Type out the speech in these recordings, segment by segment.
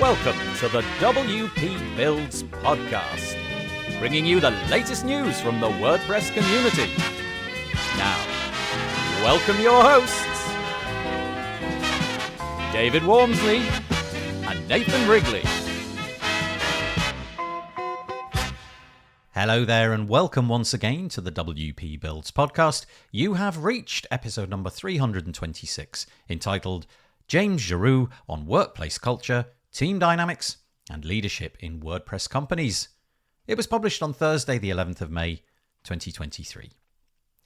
Welcome to the WP Builds podcast, bringing you the latest news from the WordPress community. Now, welcome your hosts, David Wormsley and Nathan Wrigley. Hello there and welcome once again to the WP Builds podcast. You have reached episode number 326, entitled James Giroux on Workplace Culture, Team Dynamics and Leadership in WordPress Companies. It was published on Thursday the 11th of May 2023.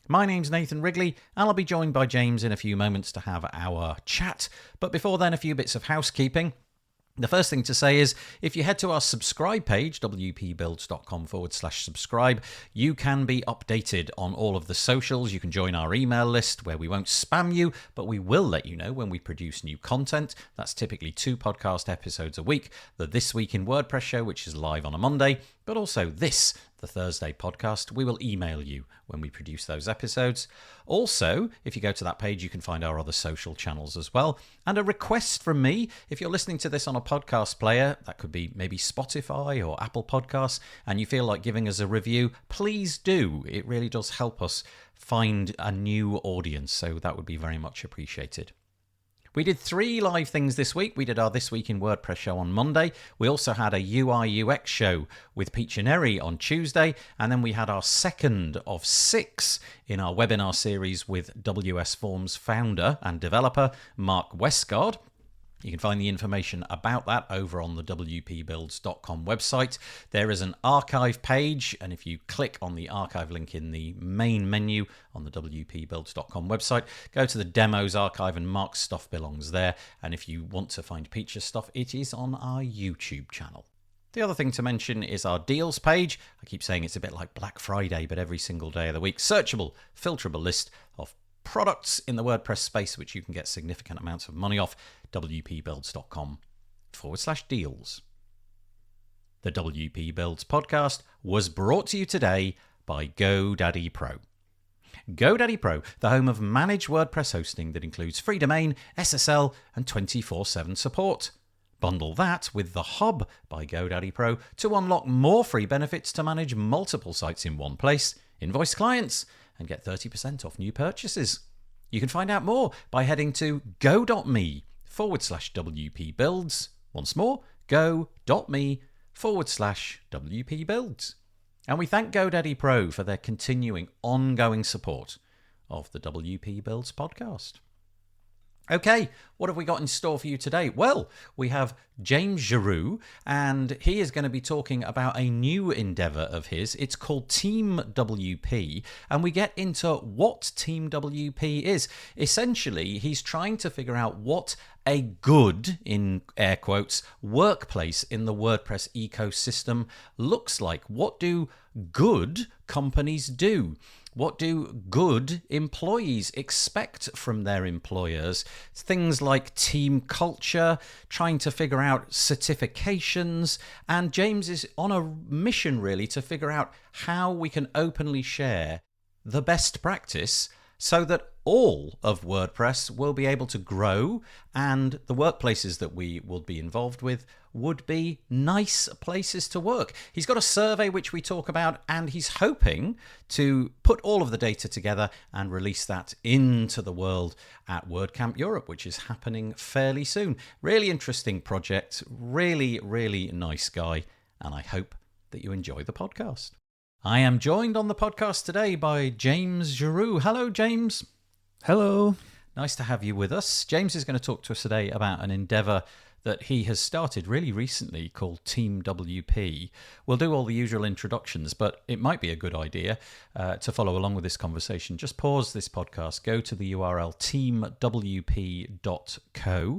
My name's Nathan Wrigley and I'll be joined by James in a few moments to have our chat. But before then, a few bits of housekeeping. The first thing to say is, if you head to our subscribe page, wpbuilds.com/subscribe, you can be updated on all of the socials. You can join our email list where we won't spam you, but we will let you know when we produce new content. That's typically 2 podcast episodes a week. The This Week in WordPress show, which is live on a Monday, but also the Thursday podcast. We will email you when we produce those episodes. Also, if you go to that page, you can find our other social channels as well. And a request from me, if you're listening to this on a podcast player, that could be maybe Spotify or Apple Podcasts, and you feel like giving us a review, please do. It really does help us find a new audience, so that would be very much appreciated. We did 3 live things this week. We did our This Week in WordPress show on Monday. We also had a UI UX show with Pete Chineri on Tuesday. And then we had our second of 6 in our webinar series with WS Forms founder and developer Mark Westgard. You can find the information about that over on the wpbuilds.com website. There is an archive page, and if you click on the archive link in the main menu on the wpbuilds.com website, go to the demos archive and Mark's stuff belongs there. And if you want to find Peach's stuff, it is on our YouTube channel. The other thing to mention is our deals page. I keep saying it's a bit like Black Friday, but every single day of the week. Searchable, filterable list of products in the WordPress space which you can get significant amounts of money off. wpbuilds.com/deals. The WP Builds podcast was brought to you today by GoDaddy Pro. GoDaddy Pro, the home of managed WordPress hosting that includes free domain, SSL, and 24/7 support. Bundle that with the Hub by GoDaddy Pro to unlock more free benefits to manage multiple sites in one place, invoice clients, and get 30% off new purchases. You can find out more by heading to go.me/WP Builds. Once more, go.me/WP Builds. And we thank GoDaddy Pro for their continuing ongoing support of the WP Builds podcast. Okay, what have we got in store for you today? Well, we have James Giroux, and he is going to be talking about a new endeavor of his. It's called TeamWP, and we get into what TeamWP is. Essentially, he's trying to figure out what a good, in air quotes, workplace in the WordPress ecosystem looks like. What do good companies do? What do good employees expect from their employers? Things like team culture, trying to figure out certifications, and James is on a mission really to figure out how we can openly share the best practice so that all of WordPress will be able to grow and the workplaces that we will be involved with would be nice places to work. He's got a survey which we talk about, and he's hoping to put all of the data together and release that into the world at WordCamp Europe, which is happening fairly soon. Really interesting project, really, really nice guy, and I hope that you enjoy the podcast. I am joined on the podcast today by James Giroux. Hello, James. Hello. Nice to have you with us. James is going to talk to us today about an endeavor that he has started really recently called TeamWP. We'll do all the usual introductions, but it might be a good idea to follow along with this conversation. Just pause this podcast, go to the URL teamwp.co,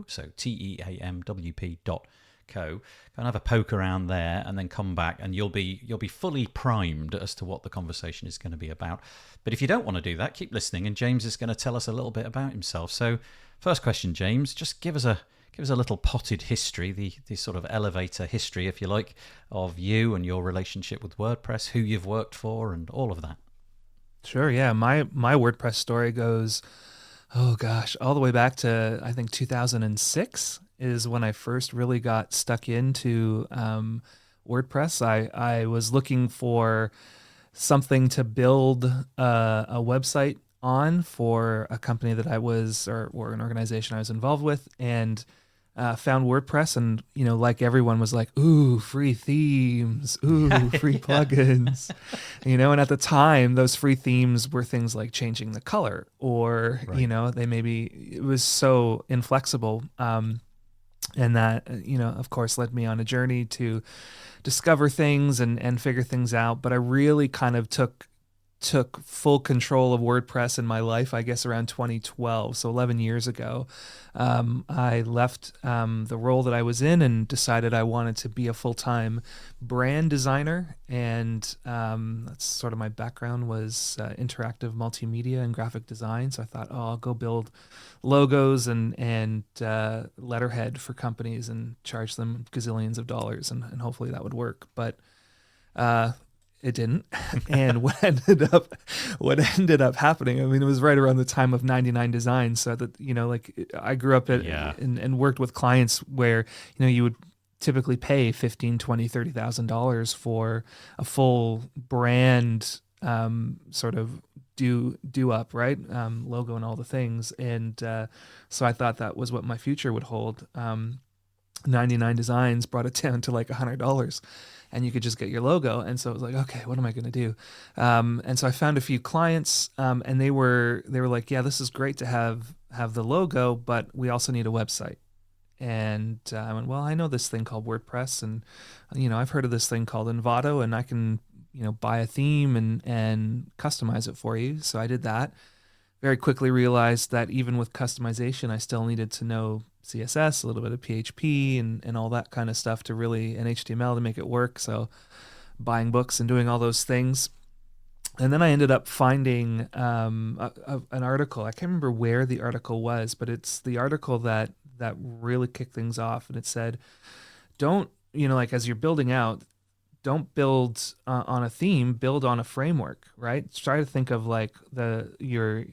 so teamwp.co, go and have a poke around there and then come back and you'll be fully primed as to what the conversation is going to be about. But if you don't want to do that, keep listening and James is going to tell us a little bit about himself. So first question, James, just give us a little potted history, the sort of elevator history, if you like, of you and your relationship with WordPress, who you've worked for and all of that. Sure, yeah. My WordPress story goes, all the way back to, I think, 2006. is when I first really got stuck into WordPress. I was looking for something to build a website on for a company that I was, or an organization I was involved with, and found WordPress, and like everyone was like, "Ooh, free themes! Ooh, free plugins!" And at the time, those free themes were things like changing the color, or Right. it was so inflexible, and that of course, led me on a journey to discover things and figure things out. But I really kind of took full control of WordPress in my life, I guess, around 2012, so 11 years ago. I left the role that I was in and decided I wanted to be a full-time brand designer, and that's sort of my background was interactive multimedia and graphic design. So I thought, oh, I'll go build logos and letterhead for companies and charge them gazillions of dollars, and hopefully that would work. But it didn't. And what ended up happening, I mean, it was right around the time of 99 Designs. So that, like, I grew up and worked with clients where, you would typically pay $15,000, $20,000, $30,000 for a full brand, sort of do up, right? Logo and all the things. And so I thought that was what my future would hold. 99 Designs brought it down to like $100, and you could just get your logo. And so it was like, okay, what am I going to do? And so I found a few clients, and they were like, yeah, this is great to have the logo, but we also need a website. And I went, well, I know this thing called WordPress, and I've heard of this thing called Envato, and I can buy a theme and customize it for you. So I did that. Very quickly realized that even with customization, I still needed to know CSS, a little bit of PHP, and all that kind of stuff and HTML to make it work. So buying books and doing all those things. And then I ended up finding an article. I can't remember where the article was, but it's the article that really kicked things off. And it said, don't, like, as you're building out, don't build on a theme, build on a framework, right? Try to think of like your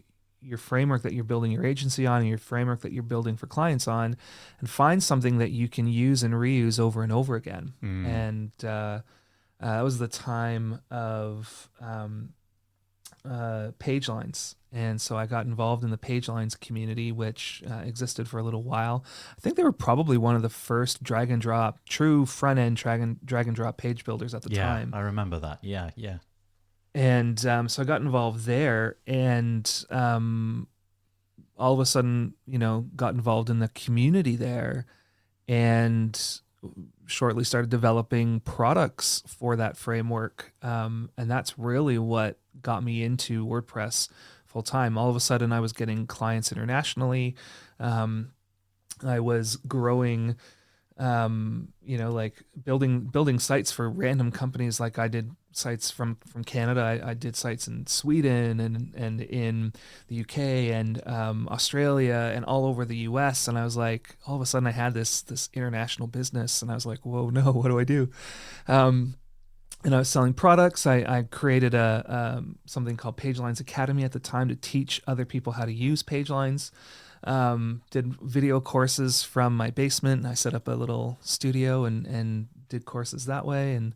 framework that you're building your agency on, and your framework that you're building for clients on, and find something that you can use and reuse over and over again. And that was the time of page lines. And so I got involved in the page lines community, which existed for a little while. I think they were probably one of the first drag and drop, true front end drag and drop page builders at the time. Yeah, I remember that. Yeah. And so I got involved there, and all of a sudden, got involved in the community there, and shortly started developing products for that framework. And that's really what got me into WordPress full time. All of a sudden, I was getting clients internationally. I was growing, like building sites for random companies. Like I did sites from Canada. I did sites in Sweden and in the UK and Australia and all over the US. And I was like, all of a sudden I had this international business, and I was like, whoa, no, what do I do? And I was selling products. I created something called PageLines Academy at the time to teach other people how to use PageLines. Did video courses from my basement, and I set up a little studio and did courses that way. And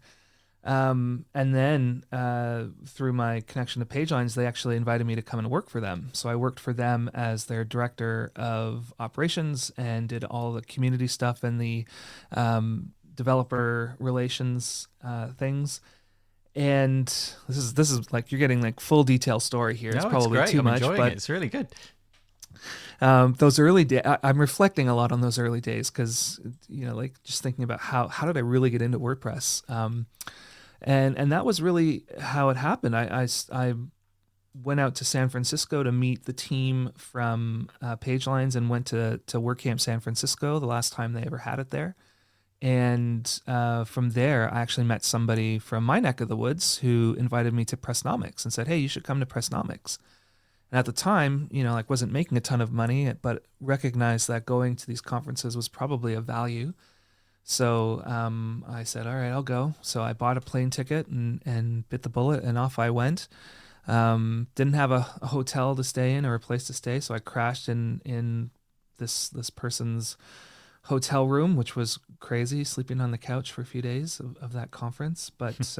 then through my connection to PageLines, they actually invited me to come and work for them. So I worked for them as their director of operations and did all the community stuff and the developer relations things. And this is like, you're getting like full detail story here. It's probably too much, but it's really good. Those early days, I'm reflecting a lot on those early days, because like just thinking about how did I really get into WordPress, and that was really how it happened. I went out to San Francisco to meet the team from PageLines, and went to WordCamp San Francisco, the last time they ever had it there. And from there, I actually met somebody from my neck of the woods who invited me to Pressnomics and said, hey, you should come to Pressnomics. And at the time, like, wasn't making a ton of money, but recognized that going to these conferences was probably of value. So I said, all right, I'll go. So I bought a plane ticket and bit the bullet, and off I went. Didn't have a hotel to stay in or a place to stay, so I crashed in this person's hotel room, which was crazy, sleeping on the couch for a few days of that conference. But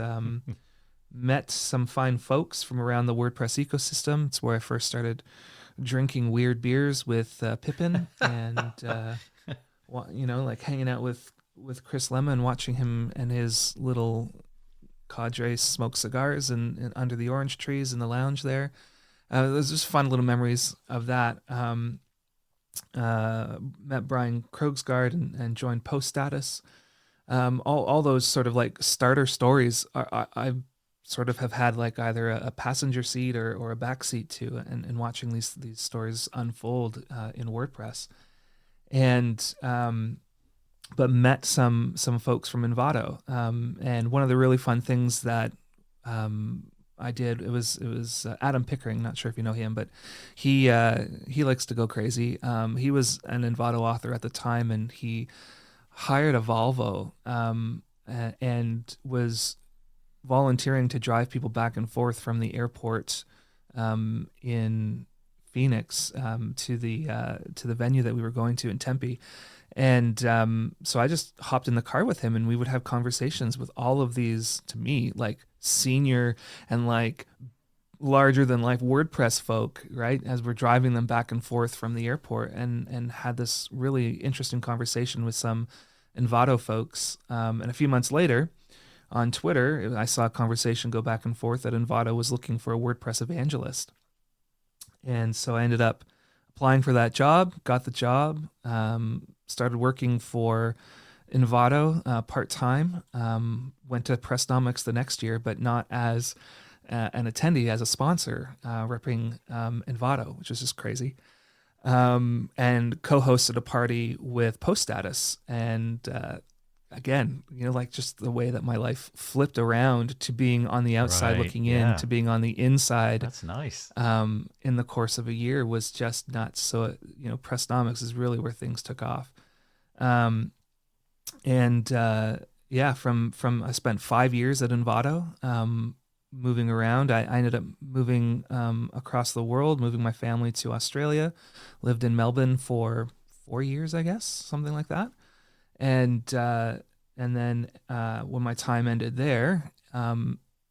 met some fine folks from around the WordPress ecosystem. It's where I first started drinking weird beers with Pippin and, like hanging out with Chris Lemon, watching him and his little cadre smoke cigars and under the orange trees in the lounge there. Those just fun little memories of that. Met Brian Krogsgaard and joined Post Status. All those sort of like starter stories I sort of have had like either a passenger seat or a back seat to, and watching these stories unfold in WordPress. And but met some folks from Envato. And one of the really fun things that I did, it was Adam Pickering. Not sure if you know him, but he likes to go crazy. He was an Envato author at the time, and he hired a Volvo and was volunteering to drive people back and forth from the airport in Phoenix to the venue that we were going to in Tempe. And so I just hopped in the car with him, and we would have conversations with all of these, to me, like senior and like larger than life WordPress folk, right? As we're driving them back and forth from the airport, and had this really interesting conversation with some Envato folks. And a few months later on Twitter, I saw a conversation go back and forth that Envato was looking for a WordPress evangelist. And so I ended up applying for that job, got the job, started working for Envato part-time, went to Pressnomics the next year, but not as an attendee, as a sponsor, repping Envato, which is just crazy, and co-hosted a party with Post Status. And again, like just the way that my life flipped around to being on the outside looking in to being on the inside. That's nice. In the course of a year was just nuts. So, Pressnomics is really where things took off. From I spent 5 years at Envato, moving around. I ended up moving across the world, moving my family to Australia, lived in Melbourne for 4 years, I guess, something like that. And then when my time ended there,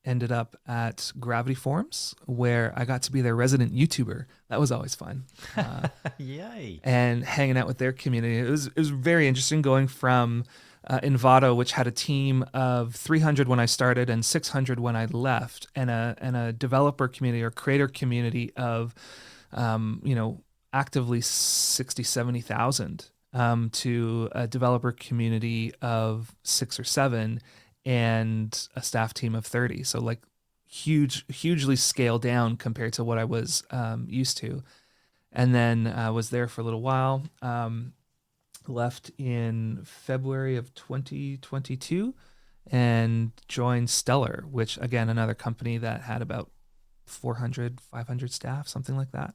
ended up at Gravity Forums, where I got to be their resident YouTuber. That was always fun. Yay! And hanging out with their community. It was very interesting going from Envato, which had a team of 300 when I started and 600 when I left, and a developer community or creator community of, actively 60, 70,000. To a developer community of 6 or 7 and a staff team of 30. So like hugely scaled down compared to what I was used to. And then I was there for a little while, left in February of 2022 and joined Stellar, which again, another company that had about 400, 500 staff, something like that.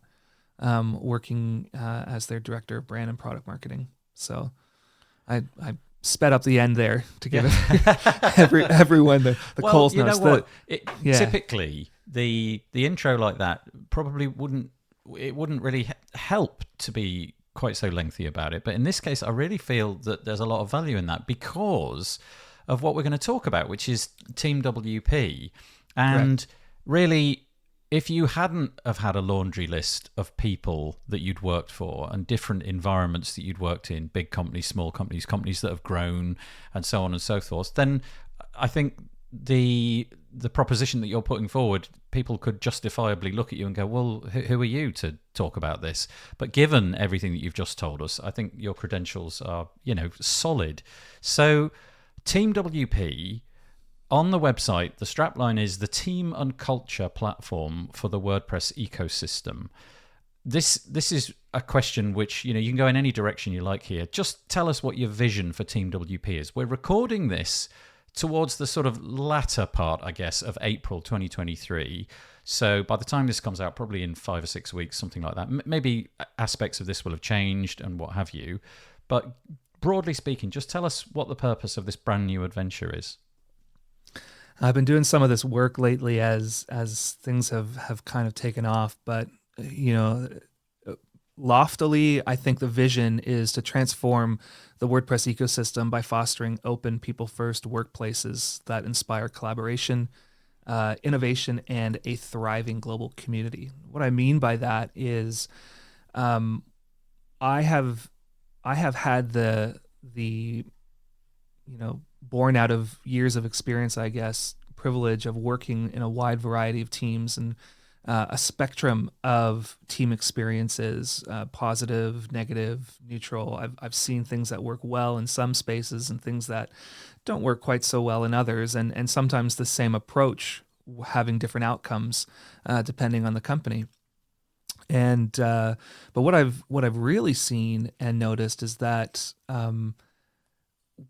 Working as their director of brand and product marketing. So I sped up the end there to give everyone the Coles notes. You know what? Typically, the intro like that probably wouldn't really help to be quite so lengthy about it. But in this case, I really feel that there's a lot of value in that because of what we're going to talk about, which is TeamWP. And really, if you hadn't have had a laundry list of people that you'd worked for and different environments that you'd worked in, big companies, small companies, companies that have grown, and so on and so forth, then I think the proposition that you're putting forward, people could justifiably look at you and go, well, who are you to talk about this? But given everything that you've just told us, I think your credentials are, solid. So TeamWP, on the website, the strapline is the team and culture platform for the WordPress ecosystem. This is a question which, you can go in any direction you like here. Just tell us what your vision for TeamWP is. We're recording this towards the sort of latter part, I guess, of April 2023. So by the time this comes out, probably in 5 or 6 weeks, something like that, maybe aspects of this will have changed and what have you. But broadly speaking, just tell us what the purpose of this brand new adventure is. I've been doing some of this work lately as things have kind of taken off, but loftily, I think the vision is to transform the WordPress ecosystem by fostering open, people-first workplaces that inspire collaboration, innovation, and a thriving global community. What I mean by that is, I have had the born out of years of experience, I guess, privilege of working in a wide variety of teams and a spectrum of team experiences, positive, negative, neutral. I've seen things that work well in some spaces and things that don't work quite so well in others, and sometimes the same approach having different outcomes depending on the company. And but what I've really seen and noticed is that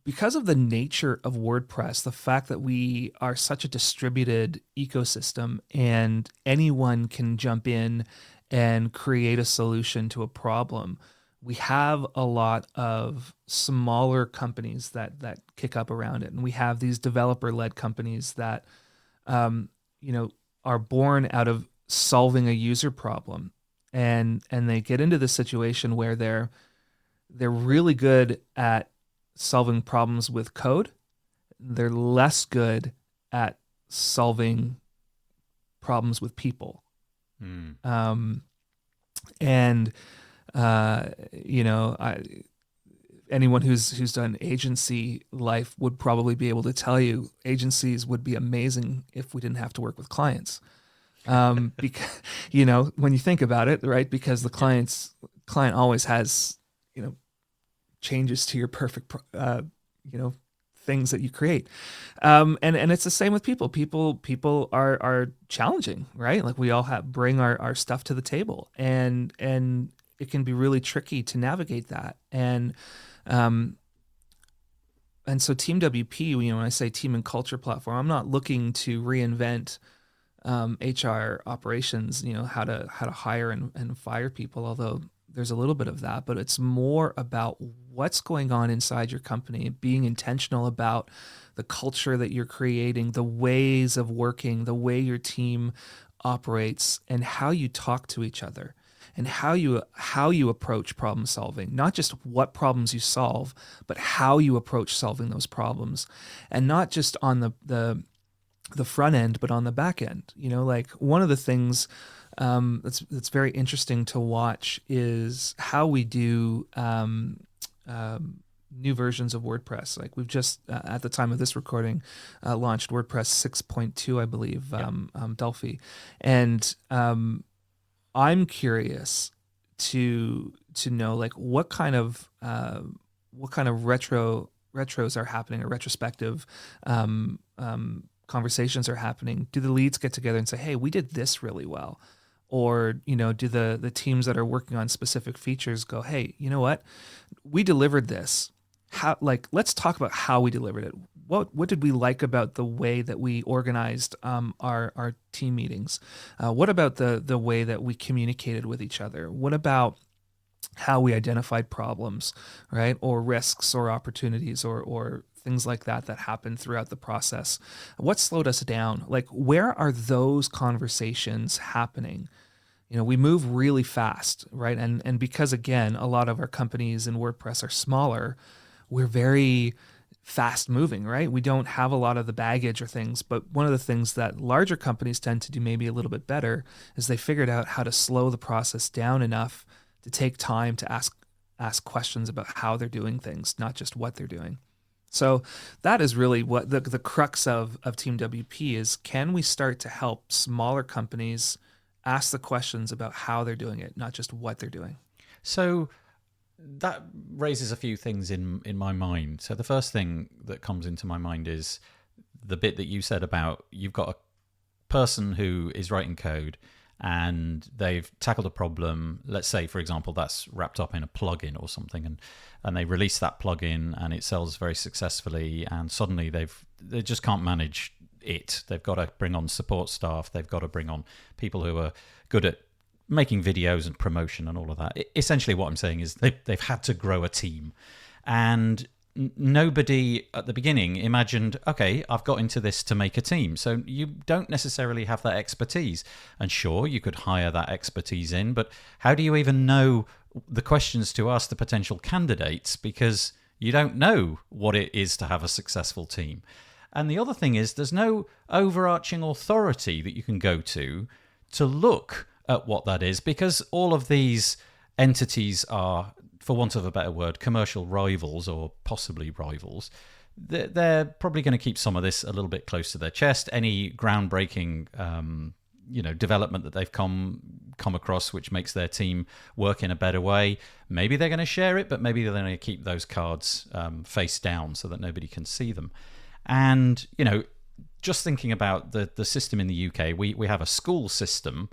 because of the nature of WordPress, the fact that we are such a distributed ecosystem and anyone can jump in and create a solution to a problem, we have a lot of smaller companies that kick up around it, and we have these developer-led companies that are born out of solving a user problem, and they get into this situation where they're really good at solving problems with code. They're less good at solving problems with people. Anyone who's done agency life would probably be able to tell you agencies would be amazing if we didn't have to work with clients. Because when you think about it, right? Because the client always has changes to your perfect things that you create, and it's the same with people. People are challenging, right? Like we all bring our stuff to the table, and it can be really tricky to navigate that. And so TeamWP, when I say team and culture platform, I'm not looking to reinvent HR operations, how to hire and fire people, although there's a little bit of that, but it's more about what's going on inside your company, being intentional about the culture that you're creating, the ways of working, the way your team operates, and how you talk to each other, and how you approach problem solving. Not just what problems you solve, but how you approach solving those problems, and not just on the front end, but on the back end. Like one of the things that's very interesting to watch is how we do new versions of WordPress. Like we've just at the time of this recording launched WordPress 6.2, I believe, Delphi, and I'm curious to know like what kind of retros are happening, or retrospective conversations are happening. Do the leads get together and say, hey, we did this really well? Or, do the teams that are working on specific features go, hey, you know what? We delivered this. Let's talk about how we delivered it. What did we like about the way that we organized our team meetings? What about the way that we communicated with each other? What about how we identified problems, right? Or risks or opportunities or things like that happen throughout the process? What slowed us down? Like, where are those conversations happening? We move really fast, right? And because, again, a lot of our companies in WordPress are smaller, we're very fast moving, right? We don't have a lot of the baggage or things, but one of the things that larger companies tend to do maybe a little bit better is they figured out how to slow the process down enough to take time to ask questions about how they're doing things, not just what they're doing. So that is really what the crux of TeamWP is. Can we start to help smaller companies ask the questions about how they're doing it, not just what they're doing? So that raises a few things in my mind. So the first thing that comes into my mind is the bit that you said about you've got a person who is writing code and they've tackled a problem. Let's say, for example, that's wrapped up in a plugin or something, and they release that plugin and it sells very successfully, and suddenly they just can't manage it. They've got to bring on support staff. They've got to bring on people who are good at making videos and promotion and all of that. Essentially what I'm saying is they've had to grow a team, and nobody at the beginning imagined, okay, I've got into this to make a team. So you don't necessarily have that expertise. And sure, you could hire that expertise in, but how do you even know the questions to ask the potential candidates, because you don't know what it is to have a successful team. And the other thing is, there's no overarching authority that you can go to look at what that is, because all of these entities are, for want of a better word, commercial rivals or possibly rivals. They're probably going to keep some of this a little bit close to their chest. Any groundbreaking development that they've come across which makes their team work in a better way, maybe they're going to share it, but maybe they're going to keep those cards face down so that nobody can see them. And just thinking about the system in the UK, we have a school system,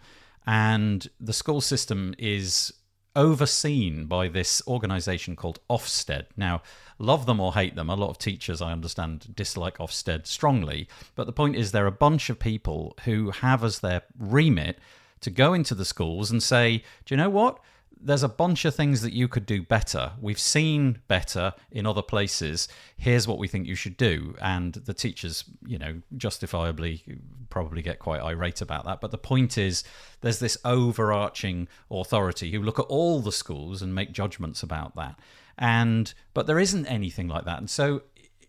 and the school system is overseen by this organisation called Ofsted. Now, love them or hate them, a lot of teachers, I understand, dislike Ofsted strongly, but the point is they're a bunch of people who have as their remit to go into the schools and say, do you know what? There's a bunch of things that you could do better. We've seen better in other places. Here's what we think you should do. And the teachers, justifiably probably get quite irate about that. But the point is, there's this overarching authority who look at all the schools and make judgments about that. But there isn't anything like that. And so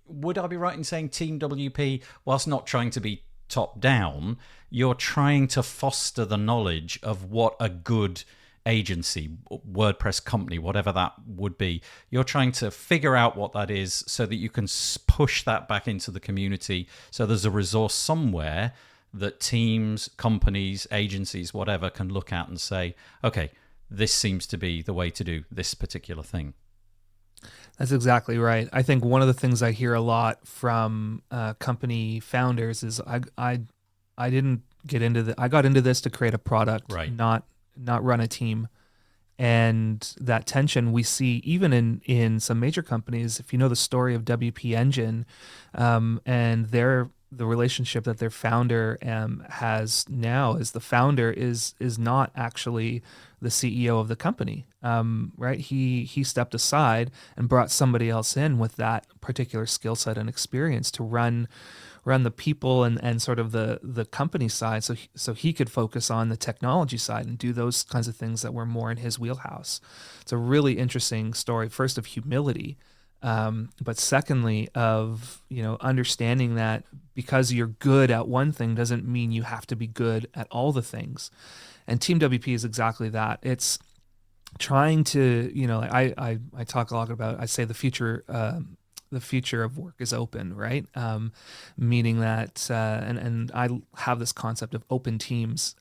would I be right in saying TeamWP, whilst not trying to be top down, you're trying to foster the knowledge of what a good agency, WordPress company, whatever that would be, you're trying to figure out what that is so that you can push that back into the community, so there's a resource somewhere that teams, companies, agencies, whatever, can look at and say, okay, this seems to be the way to do this particular thing. That's exactly right. I think one of the things I hear a lot from company founders is I didn't get into I got into this to create a product, right, not run a team. And that tension we see even in some major companies. If you know the story of WP Engine, and the relationship that their founder has now is the founder is not actually the CEO of the company, right? He stepped aside and brought somebody else in with that particular skill set and experience to run the people and sort of the company side, so he could focus on the technology side and do those kinds of things that were more in his wheelhouse. It's a really interesting story, first of humility, but secondly of understanding that because you're good at one thing doesn't mean you have to be good at all the things. And TeamWP is exactly that. It's trying to I talk a lot about, I say the future of work is open, right? Meaning that, and I have this concept of open teams,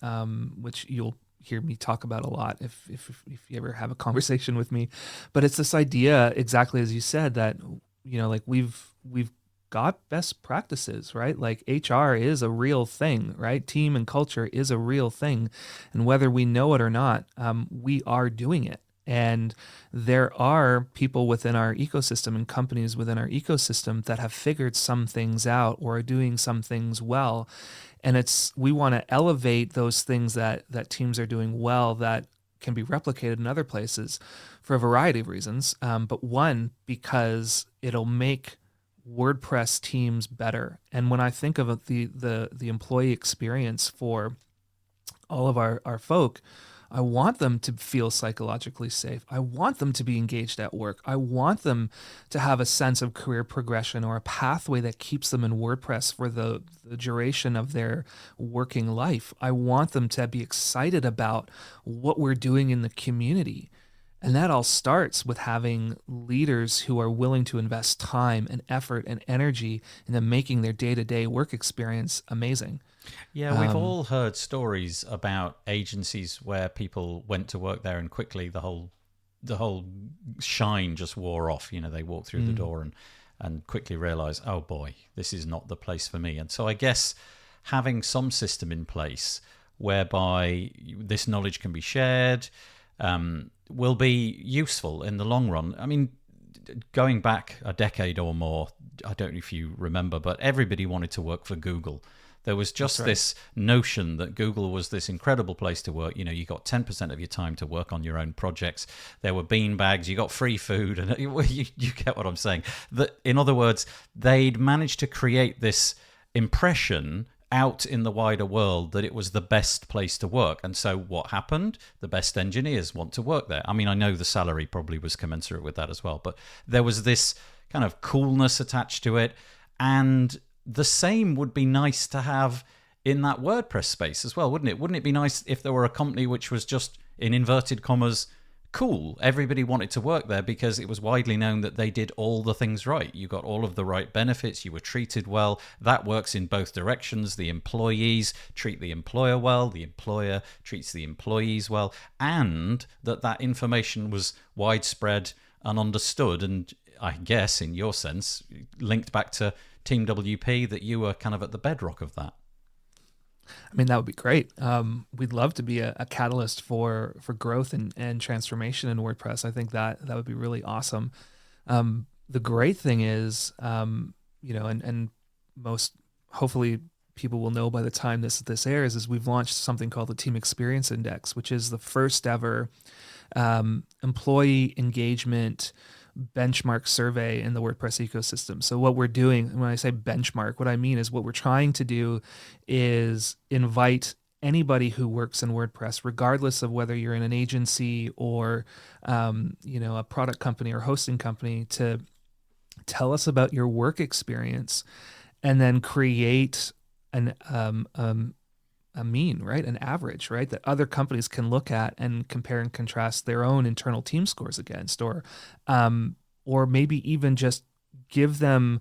which you'll hear me talk about a lot if you ever have a conversation with me. But it's this idea, exactly as you said, that we've got best practices, right? Like HR is a real thing, right? Team and culture is a real thing, and whether we know it or not, we are doing it. And there are people within our ecosystem and companies within our ecosystem that have figured some things out or are doing some things well. And we want to elevate those things that teams are doing well that can be replicated in other places for a variety of reasons. But one, because it'll make WordPress teams better. And when I think of the employee experience for all of our folk, I want them to feel psychologically safe. I want them to be engaged at work. I want them to have a sense of career progression or a pathway that keeps them in WordPress for the duration of their working life. I want them to be excited about what we're doing in the community. And that all starts with having leaders who are willing to invest time and effort and energy into making their day-to-day work experience amazing. Yeah, we've all heard stories about agencies where people went to work there and quickly the whole shine just wore off. They walked through the door and quickly realized, oh boy, this is not the place for me. And so I guess having some system in place whereby this knowledge can be shared will be useful in the long run. I mean, going back a decade or more, I don't know if you remember, but everybody wanted to work for Google. There was just this notion that Google was this incredible place to work. You got 10% of your time to work on your own projects. There were bean bags. You got free food. And you get what I'm saying. In other words, they'd managed to create this impression out in the wider world that it was the best place to work. And so what happened? The best engineers want to work there. I mean, I know the salary probably was commensurate with that as well, but there was this kind of coolness attached to it. And the same would be nice to have in that WordPress space as well, wouldn't it? Wouldn't it be nice if there were a company which was just, in inverted commas, cool? Everybody wanted to work there because it was widely known that they did all the things right. You got all of the right benefits, you were treated well. That works in both directions. The employees treat the employer well, the employer treats the employees well, and that information was widespread and understood, and I guess, in your sense, linked back to TeamWP, that you were kind of at the bedrock of that. I mean, that would be great. We'd love to be a catalyst for growth and transformation in WordPress. I think that would be really awesome. The great thing is, and most, hopefully people will know by the time this airs, is we've launched something called the Team Experience Index, which is the first ever employee engagement benchmark survey in the WordPress ecosystem. So what we're doing, when I say benchmark, what I mean is what we're trying to do is invite anybody who works in WordPress, regardless of whether you're in an agency or a product company or hosting company, to tell us about your work experience, and then create a mean, right? An average, right? That other companies can look at and compare and contrast their own internal team scores against, or maybe even just give them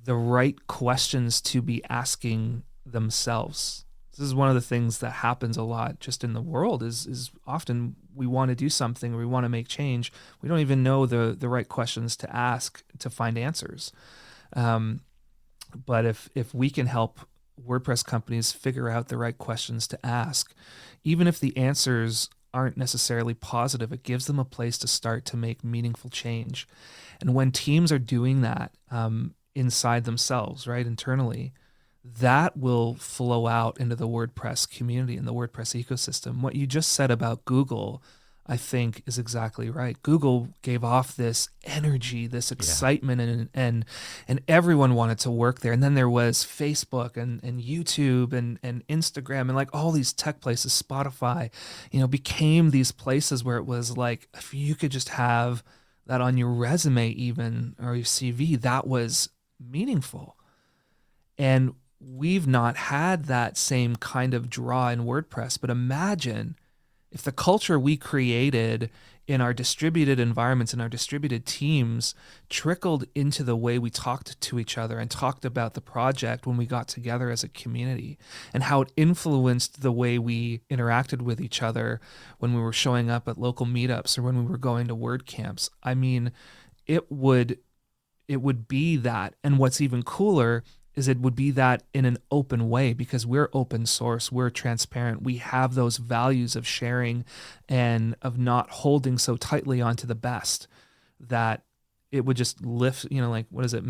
the right questions to be asking themselves. This is one of the things that happens a lot just in the world is often we want to do something or we want to make change. We don't even know the right questions to ask to find answers. But if we can help WordPress companies figure out the right questions to ask, even if the answers aren't necessarily positive, it gives them a place to start to make meaningful change. And when teams are doing that inside themselves, right, internally, that will flow out into the WordPress community and the WordPress ecosystem. What you just said about Google, I think, is exactly right. Google gave off this energy, this excitement, and everyone wanted to work there. And then there was Facebook and YouTube and Instagram and like all these tech places, Spotify, became these places where it was like, if you could just have that on your resume even, or your CV, that was meaningful. And we've not had that same kind of draw in WordPress, but imagine if the culture we created in our distributed environments and our distributed teams trickled into the way we talked to each other and talked about the project when we got together as a community, and how it influenced the way we interacted with each other when we were showing up at local meetups or when we were going to WordCamps. I mean, it would be that. And what's even cooler is it would be that in an open way, because we're open source, we're transparent, we have those values of sharing and of not holding so tightly onto the best, that it would just lift, like, what is it,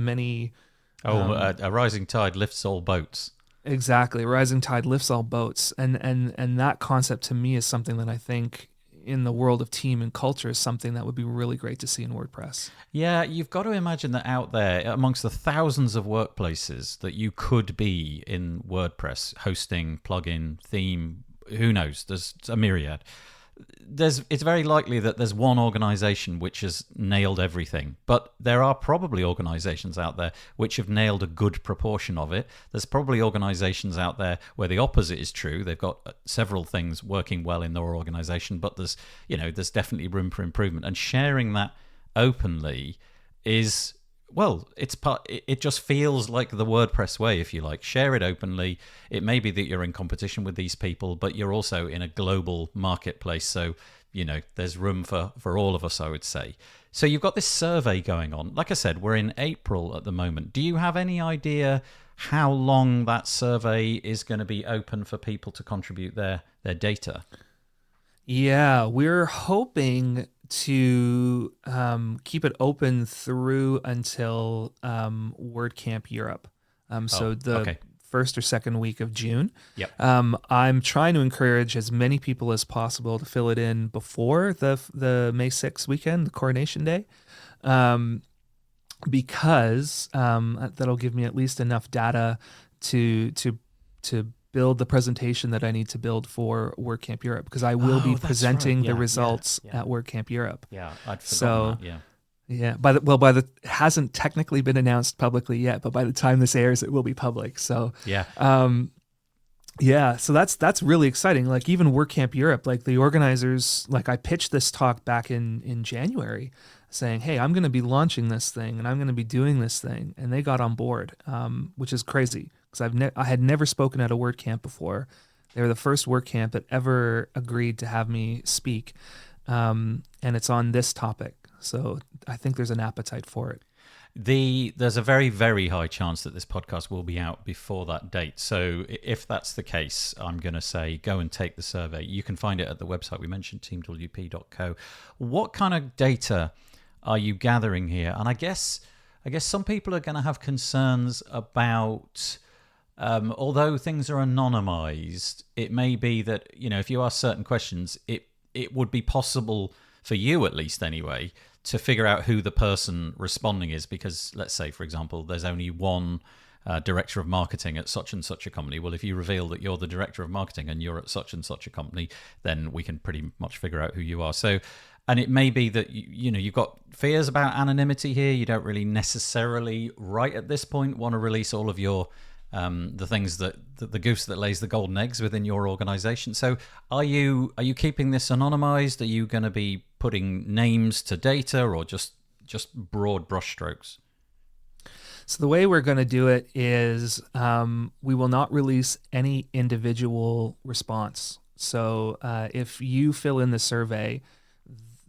a rising tide lifts all boats. Exactly, a rising tide lifts all boats. And that concept to me is something that I think in the world of team and culture is something that would be really great to see in WordPress. Yeah, you've got to imagine that out there, amongst the thousands of workplaces that you could be in WordPress, hosting, plugin, theme, who knows, there's a myriad. It's very likely that there's one organization which has nailed everything, but there are probably organizations out there which have nailed a good proportion of it. There's probably organizations out there where the opposite is true. They've got several things working well in their organization, but there's definitely room for improvement. And sharing that openly is, well, it just feels like the WordPress way, if you like. Share it openly. It may be that you're in competition with these people, but you're also in a global marketplace. So, there's room for all of us, I would say. So you've got this survey going on. Like I said, we're in April at the moment. Do you have any idea how long that survey is going to be open for people to contribute their data? Yeah, we're hoping to keep it open through until WordCamp Europe. Okay. First or second week of June. Yep. I'm trying to encourage as many people as possible to fill it in before the May 6th weekend, the Coronation Day, because that'll give me at least enough data to to build the presentation that I need to build for WordCamp Europe, because I will be that's presenting right. the Yeah, results yeah. at WordCamp Europe. Yeah, I'd forgotten So that. Yeah. yeah, it hasn't technically been announced publicly yet, but by the time this airs, it will be public. So Yeah. yeah, so that's really exciting. Like even WordCamp Europe, like the organizers, like I pitched this talk back in January, saying, "Hey, I'm going to be launching this thing and I'm going to be doing this thing," and they got on board, which is crazy because I had never spoken at a WordCamp before. They were the first WordCamp that ever agreed to have me speak, and it's on this topic. So I think there's an appetite for it. There's a very, very high chance that this podcast will be out before that date. So if that's the case, I'm going to say go and take the survey. You can find it at the website we mentioned, teamwp.co. What kind of data are you gathering here? And I guess some people are going to have concerns about, although things are anonymized, it may be that, if you ask certain questions, it would be possible for you, at least anyway, to figure out who the person responding is, because let's say, for example, there's only one director of marketing at such and such a company. Well, if you reveal that you're the director of marketing and you're at such and such a company, then we can pretty much figure out who you are. So, and it may be that you've got fears about anonymity here. You don't really necessarily, right at this point, want to release all of your the things that the goose that lays the golden eggs within your organization. So are you keeping this anonymized? Are you going to be putting names to data, or just broad brushstrokes? So the way we're going to do it is we will not release any individual response. So if you fill in the survey,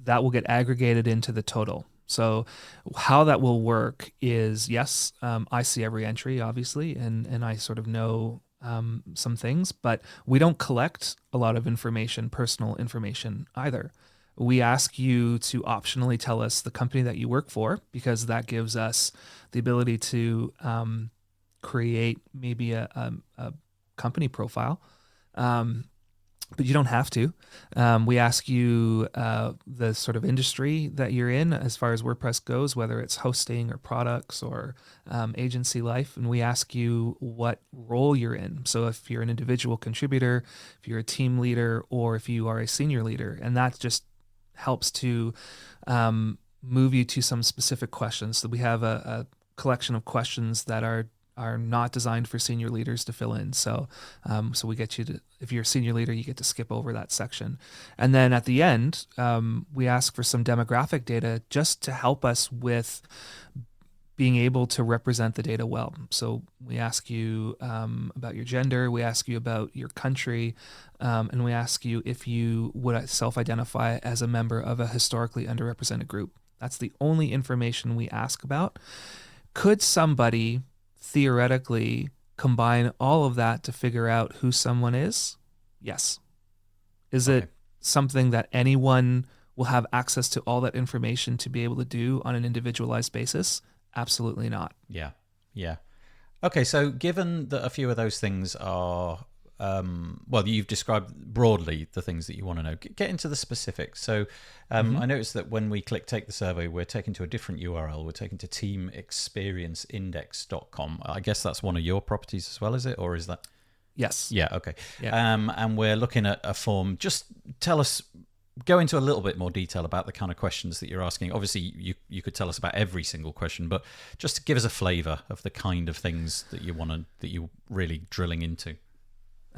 that will get aggregated into the total. So how that will work is, yes, I see every entry, obviously, and I sort of know some things, but we don't collect a lot of information, personal information either. We ask you to optionally tell us the company that you work for, because that gives us the ability to create maybe a company profile. But you don't have to. We ask you the sort of industry that you're in as far as WordPress goes, whether it's hosting or products or agency life. And we ask you what role you're in. So if you're an individual contributor, if you're a team leader, or if you are a senior leader, and that just helps to move you to some specific questions. So we have a collection of questions that are not designed for senior leaders to fill in. So we get you to, if you're a senior leader, you get to skip over that section. And then at the end, we ask for some demographic data just to help us with being able to represent the data well. So we ask you about your gender, we ask you about your country, and we ask you if you would self-identify as a member of a historically underrepresented group. That's the only information we ask about. Could somebody theoretically combine all of that to figure out who someone is? Yes. Is it something that anyone will have access to all that information to be able to do on an individualized basis? Absolutely not. Yeah. Okay, so given that a few of those things are, well, you've described broadly the things that you want to know, get into the specifics. So I noticed that when we click take the survey, we're taken to a different URL. We're taken to teamexperienceindex.com. I guess that's one of your properties as well, is it? Or is that? Yes. Yeah, okay. Yeah. And we're looking at a form. Just tell us, go into a little bit more detail about the kind of questions that you're asking. Obviously, you could tell us about every single question, but just to give us a flavor of the kind of things that you're really drilling into.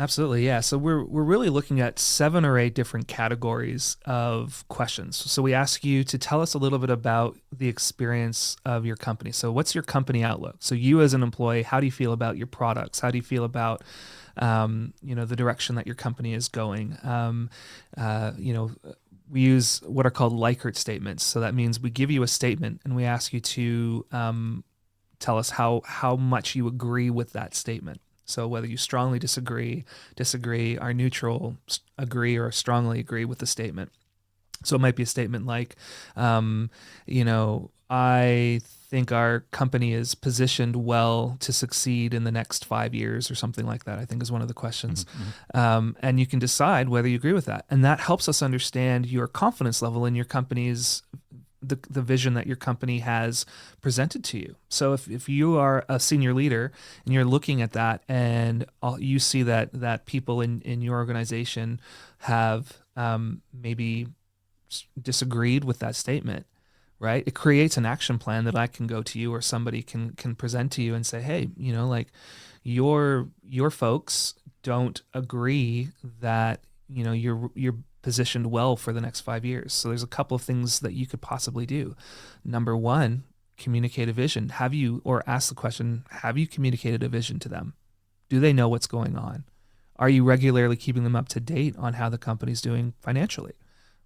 Absolutely, yeah. So we're really looking at 7 or 8 different categories of questions. So we ask you to tell us a little bit about the experience of your company. So what's your company outlook? So you as an employee, how do you feel about your products? How do you feel about the direction that your company is going? We use what are called Likert statements. So that means we give you a statement and we ask you to tell us how much you agree with that statement. So whether you strongly disagree, are neutral, agree, or strongly agree with the statement. So it might be a statement like, I think our company is positioned well to succeed in the next 5 years, or something like that, I think is one of the questions. And you can decide whether you agree with that. And that helps us understand your confidence level in your company's the vision that your company has presented to you. So if you are a senior leader and you're looking at that and you see that people in your organization have maybe disagreed with that statement, right? It creates an action plan that I can go to you or somebody can present to you and say, hey, like your folks don't agree that, you're positioned well for the next 5 years. So there's a couple of things that you could possibly do. Number one, communicate a vision. Ask the question, have you communicated a vision to them? Do they know what's going on? Are you regularly keeping them up to date on how the company's doing financially,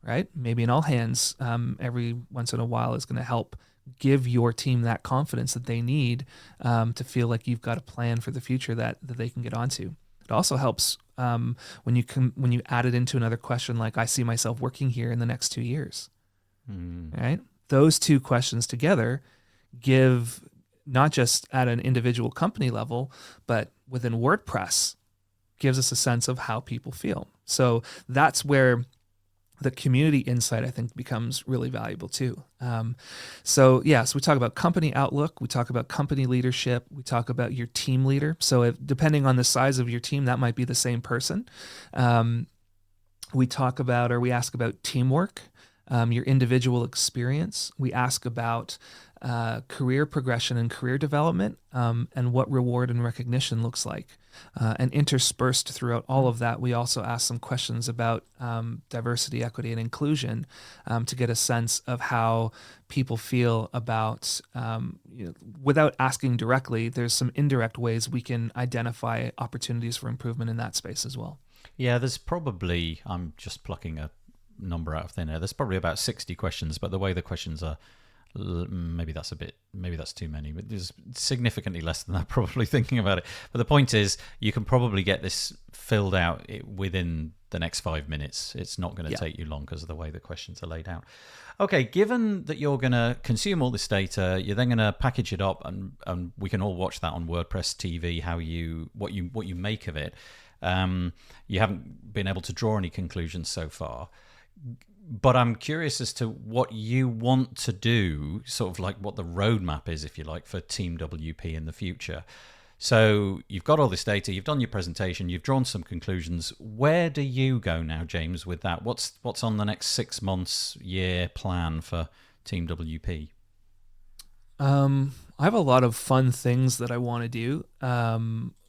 right? Maybe an all hands every once in a while is going to help give your team that confidence that they need to feel like you've got a plan for the future that they can get onto. It also helps when you add it into another question like, I see myself working here in the next 2 years, right? Those two questions together give, not just at an individual company level, but within WordPress, gives us a sense of how people feel. So that's where the community insight, I think, becomes really valuable too. So we talk about company outlook, we talk about company leadership, we talk about your team leader. So depending on the size of your team, that might be the same person. We ask about teamwork, your individual experience. We ask about career progression and career development, and what reward and recognition looks like. And interspersed throughout all of that, we also ask some questions about diversity, equity, and inclusion to get a sense of how people feel about, without asking directly, there's some indirect ways we can identify opportunities for improvement in that space as well. Yeah, there's probably, I'm just plucking a number out of thin air, there's probably about 60 questions, but the way the questions are, maybe that's too many, but there's significantly less than that, probably, thinking about it. But the point is, you can probably get this filled out within the next 5 minutes. It's not going to take you long because of the way the questions are laid out. Okay, given that you're going to consume all this data, you're then going to package it up, and we can all watch that on WordPress TV, what you make of it. You haven't been able to draw any conclusions so far. But I'm curious as to what you want to do, sort of like what the roadmap is, if you like, for TeamWP in the future. So you've got all this data, you've done your presentation, you've drawn some conclusions. Where do you go now, James, with that? What's on the next 6 months, year plan for TeamWP? I have a lot of fun things that I want to do.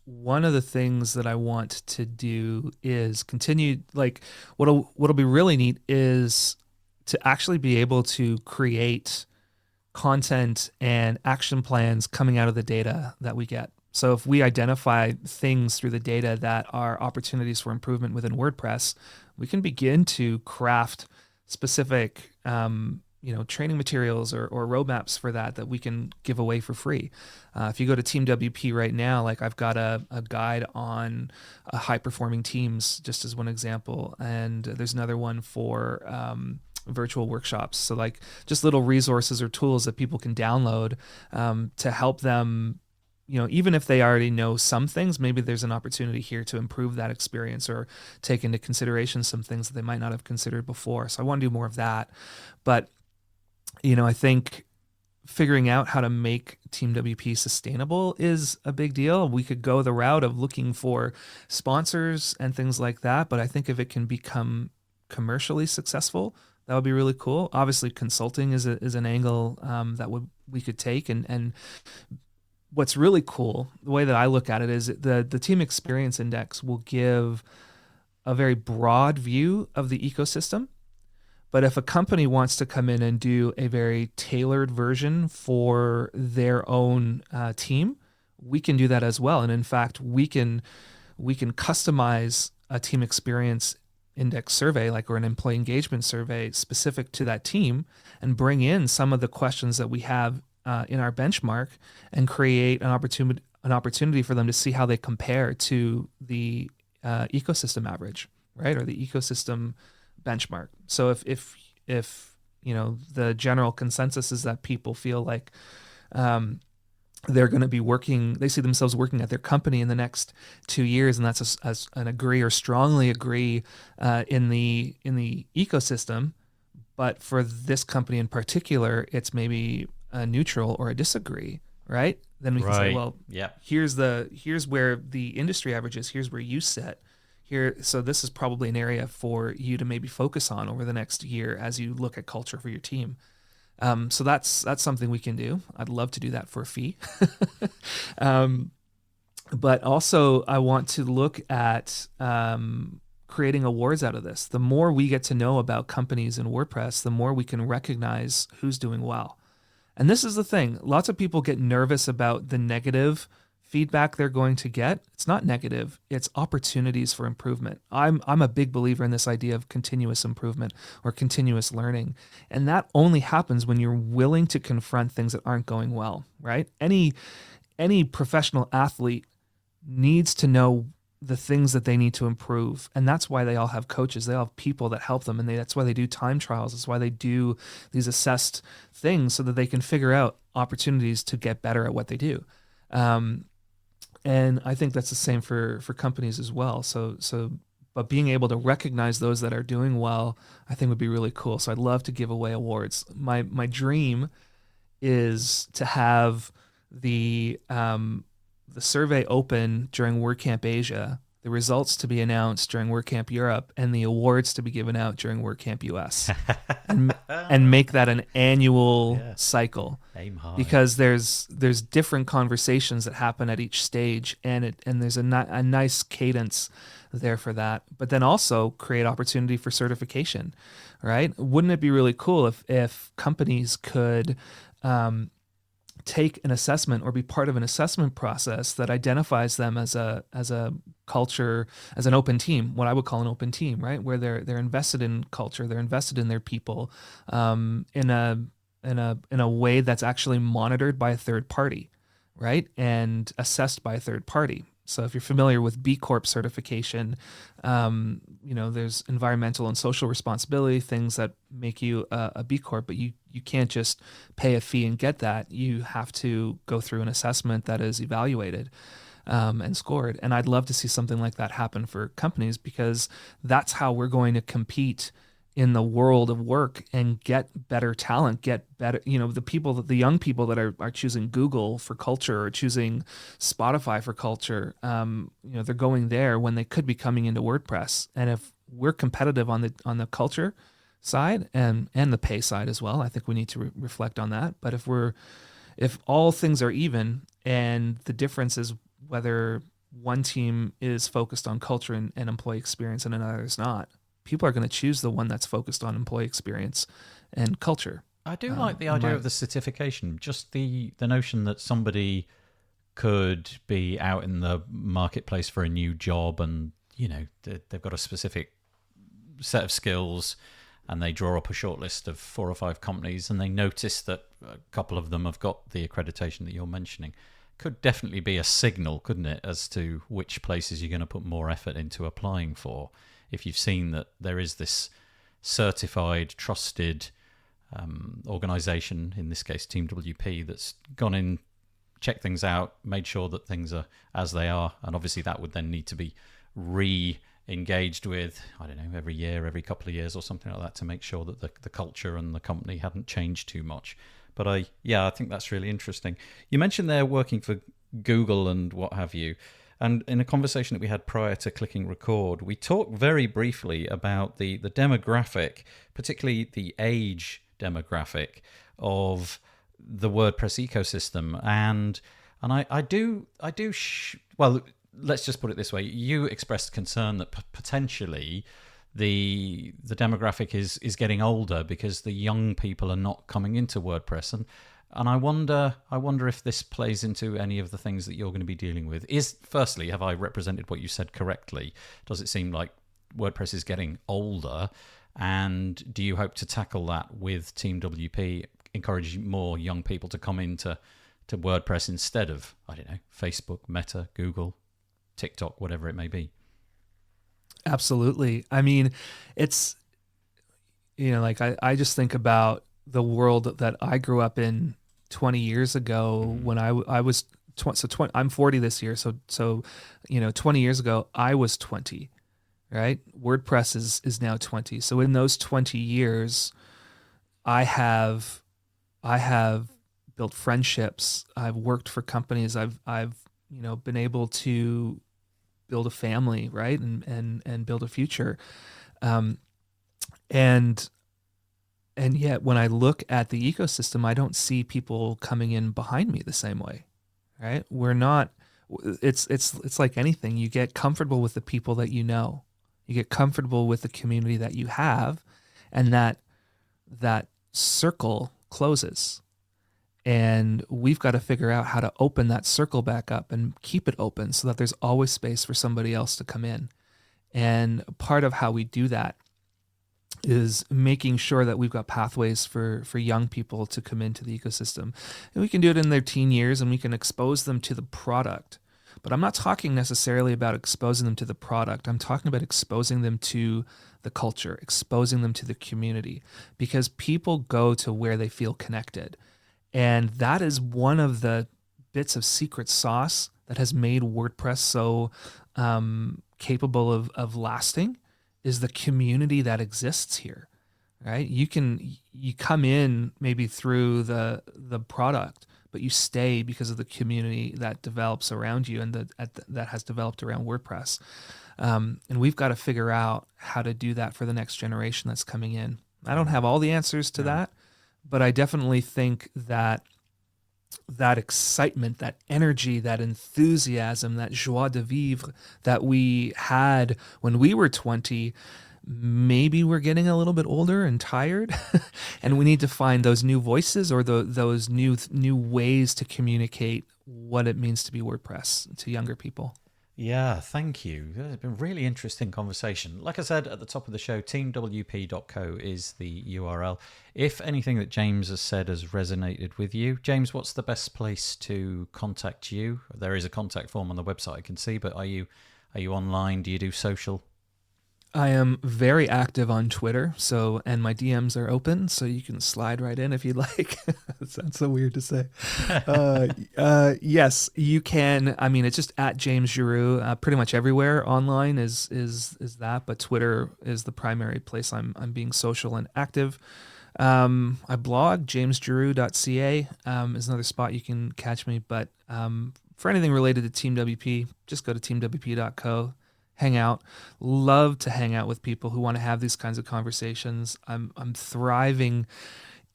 One of the things that I want to do is continue, like what'll be really neat is to actually be able to create content and action plans coming out of the data that we get. So if we identify things through the data that are opportunities for improvement within WordPress, we can begin to craft specific training materials or roadmaps for that we can give away for free. If you go to TeamWP right now, like I've got a guide on high performing teams, just as one example, and there's another one for virtual workshops. So like just little resources or tools that people can download to help them, even if they already know some things, maybe there's an opportunity here to improve that experience or take into consideration some things that they might not have considered before. So I want to do more of that. But I think figuring out how to make TeamWP sustainable is a big deal. We could go the route of looking for sponsors and things like that, but I think if it can become commercially successful, that would be really cool. Obviously, consulting is an angle that we could take, and what's really cool, the way that I look at it, is the Team Experience Index will give a very broad view of the ecosystem. But if a company wants to come in and do a very tailored version for their own team, we can do that as well. And in fact, we can customize a Team Experience Index survey, or an employee engagement survey specific to that team, and bring in some of the questions that we have in our benchmark and create an opportunity for them to see how they compare to the ecosystem average, right, or the ecosystem benchmark. So if the general consensus is that people feel like they're going to be working, they see themselves working at their company in the next 2 years, and that's an agree or strongly agree in the ecosystem, but for this company in particular, it's maybe a neutral or a disagree, right? Then we can say, Right. well, Yeah. here's where the industry average is. Here's where you sit here. So this is probably an area for you to maybe focus on over the next year as you look at culture for your team. So that's something we can do. I'd love to do that for a fee. But also I want to look at creating awards out of this. The more we get to know about companies in WordPress, the more we can recognize who's doing well. And this is the thing. Lots of people get nervous about the negative feedback they're going to get. It's not negative. It's opportunities for improvement. I'm a big believer in this idea of continuous improvement or continuous learning. And that only happens when you're willing to confront things that aren't going well, right? Any professional athlete needs to know the things that they need to improve. And that's why they all have coaches. They all have people that help them. And that's why they do time trials. That's why they do these assessed things so that they can figure out opportunities to get better at what they do. And I think that's the same for companies as well. But being able to recognize those that are doing well, I think would be really cool. So I'd love to give away awards. My dream is to have the survey open during WordCamp Asia, the results to be announced during WordCamp Europe, and the awards to be given out during WordCamp US, and make that an annual cycle. Aim high. Because there's different conversations that happen at each stage, and there's a nice cadence there for that. But then also create opportunity for certification, right? Wouldn't it be really cool if companies could take an assessment or be part of an assessment process that identifies them as a culture, as an open team, what I would call an open team, right? Where they're invested in culture, they're invested in their people, in a way that's actually monitored by a third party, right? And assessed by a third party. So if you're familiar with B Corp certification, there's environmental and social responsibility, things that make you a B Corp, but you can't just pay a fee and get that. You have to go through an assessment that is evaluated and scored. And I'd love to see something like that happen for companies, because that's how we're going to compete in the world of work and get better talent, get better, the young people that are choosing Google for culture or choosing Spotify for culture, they're going there when they could be coming into WordPress. And if we're competitive on the culture side and the pay side as well, I think we need to reflect on that. But if all things are even and the difference is whether one team is focused on culture and employee experience and another is not, people are going to choose the one that's focused on employee experience and culture. I do like the idea of the certification, just the notion that somebody could be out in the marketplace for a new job and, they've got a specific set of skills and they draw up a short list of 4 or 5 companies and they notice that a couple of them have got the accreditation that you're mentioning. Could definitely be a signal, couldn't it, as to which places you're going to put more effort into applying for. If you've seen that there is this certified, trusted organization, in this case TeamWP, that's gone in, checked things out, made sure that things are as they are, and obviously that would then need to be re-engaged with, I don't know, every year, every couple of years or something like that, to make sure that the culture and the company hadn't changed too much. But I think that's really interesting. You mentioned they're working for Google and what have you. And in a conversation that we had prior to clicking record, we talked very briefly about the demographic, particularly the age demographic of the WordPress ecosystem. And well, let's just put it this way. You expressed concern that potentially the demographic is getting older because the young people are not coming into WordPress. And I wonder if this plays into any of the things that you're going to be dealing with. Firstly, have I represented what you said correctly? Does it seem like WordPress is getting older? And do you hope to tackle that with TeamWP, encouraging more young people to come into WordPress instead of, I don't know, Facebook, Meta, Google, TikTok, whatever it may be? Absolutely. I mean, it's, I just think about the world that I grew up in 20 years ago when I was 20, I'm 40 this year. So 20 years ago, I was 20, right? WordPress is now 20. So in those 20 years, I have built friendships. I've worked for companies. I've been able to build a family, right, and build a future. And yet when I look at the ecosystem, I don't see people coming in behind me the same way, right? We're not. It's like anything. You get comfortable with the people that you know. You get comfortable with the community that you have, and that circle closes. And we've got to figure out how to open that circle back up and keep it open so that there's always space for somebody else to come in. And part of how we do that is making sure that we've got pathways for young people to come into the ecosystem. And we can do it in their teen years, and we can expose them to the product. But I'm not talking necessarily about exposing them to the product. I'm talking about exposing them to the culture, exposing them to the community, because people go to where they feel connected. And that is one of the bits of secret sauce that has made WordPress so capable of lasting, is the community that exists here, right? You come in maybe through the product, but you stay because of the community that develops around you and that has developed around WordPress. And we've got to figure out how to do that for the next generation that's coming in. I don't have all the answers to that, but I definitely think that excitement, that energy, that enthusiasm, that joie de vivre that we had when we were 20, maybe we're getting a little bit older and tired, and we need to find those new voices or those new ways to communicate what it means to be WordPress to younger people. Yeah, thank you. It's been a really interesting conversation. Like I said at the top of the show, teamwp.co is the URL. If anything that James has said has resonated with you, James, what's the best place to contact you? There is a contact form on the website I can see, but are you online? Do you do social? I am very active on Twitter, and my DMs are open, so you can slide right in if you'd like. It sounds so weird to say. Yes, you can. I mean, it's just at James Giroux. Pretty much everywhere online is that, but Twitter is the primary place I'm being social and active. I blog, jamesgiroux.ca is another spot you can catch me. But for anything related to TeamWP, just go to teamwp.co. Hang out. Love to hang out with people who want to have these kinds of conversations. I'm thriving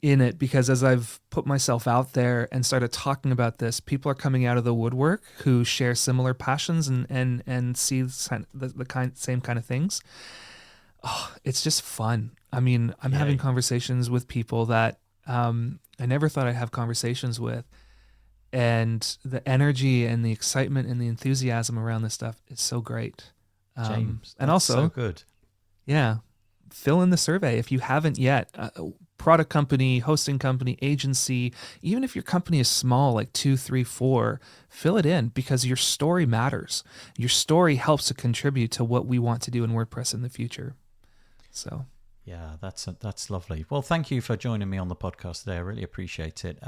in it because as I've put myself out there and started talking about this, people are coming out of the woodwork who share similar passions and see the same kind of things. Oh, it's just fun. I mean, I'm having conversations with people that I never thought I'd have conversations with. And the energy and the excitement and the enthusiasm around this stuff is so great. James, and also, so good. Yeah, fill in the survey if you haven't yet. Product company, hosting company, agency, even if your company is small, like 2, 3, 4, fill it in because your story matters. Your story helps to contribute to what we want to do in WordPress in the future. So, yeah, that's lovely. Well, thank you for joining me on the podcast today. I really appreciate it.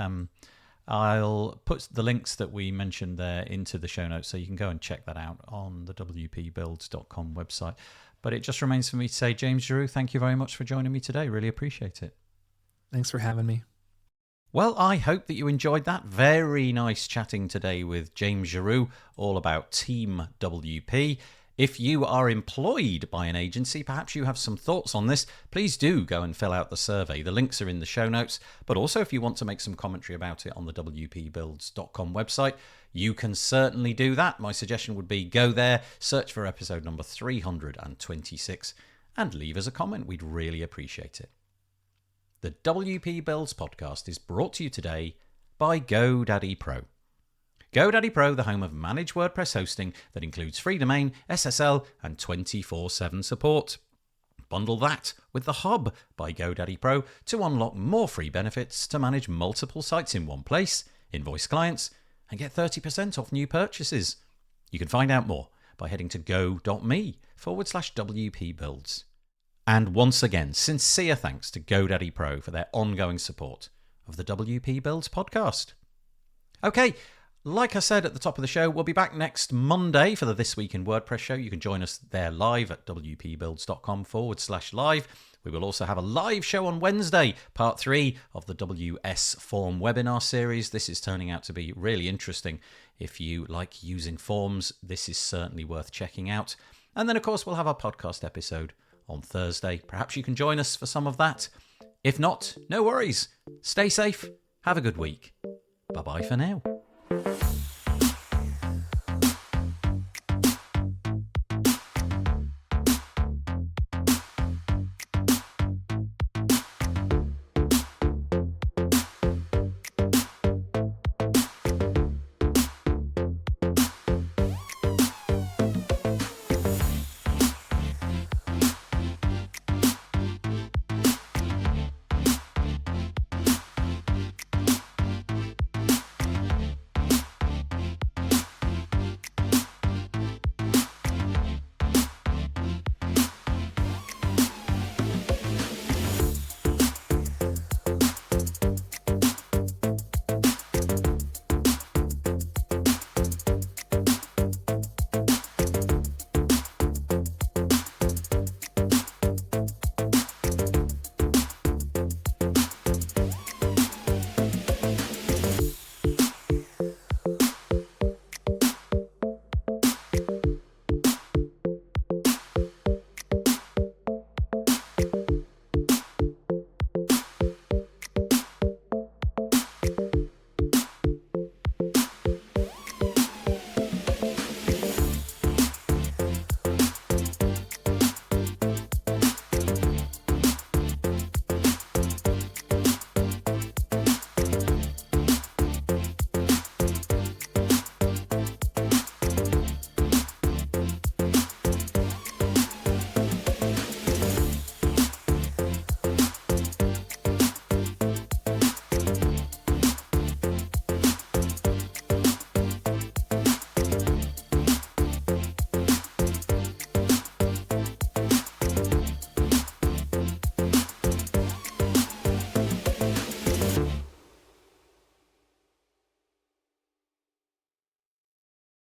I'll put the links that we mentioned there into the show notes so you can go and check that out on the wpbuilds.com website. But it just remains for me to say, James Giroux, thank you very much for joining me today. Really appreciate it. Thanks for having me. Well, I hope that you enjoyed that. Very nice chatting today with James Giroux, all about TeamWP. If you are employed by an agency, perhaps you have some thoughts on this, please do go and fill out the survey. The links are in the show notes, but also if you want to make some commentary about it on the wpbuilds.com website, you can certainly do that. My suggestion would be go there, search for episode number 326, and leave us a comment. We'd really appreciate it. The WP Builds podcast is brought to you today by GoDaddy Pro. GoDaddy Pro, the home of managed WordPress hosting that includes free domain, SSL, and 24/7 support. Bundle that with the Hub by GoDaddy Pro to unlock more free benefits to manage multiple sites in one place, invoice clients, and get 30% off new purchases. You can find out more by heading to go.me/WP Builds. And once again, sincere thanks to GoDaddy Pro for their ongoing support of the WP Builds podcast. Okay, like I said at the top of the show, we'll be back next Monday for the This Week in WordPress show. You can join us there live at wpbuilds.com/live. We will also have a live show on Wednesday, part 3 of the WS Form webinar series. This is turning out to be really interesting. If you like using forms, this is certainly worth checking out. And then, of course, we'll have our podcast episode on Thursday. Perhaps you can join us for some of that. If not, no worries. Stay safe. Have a good week. Bye-bye for now.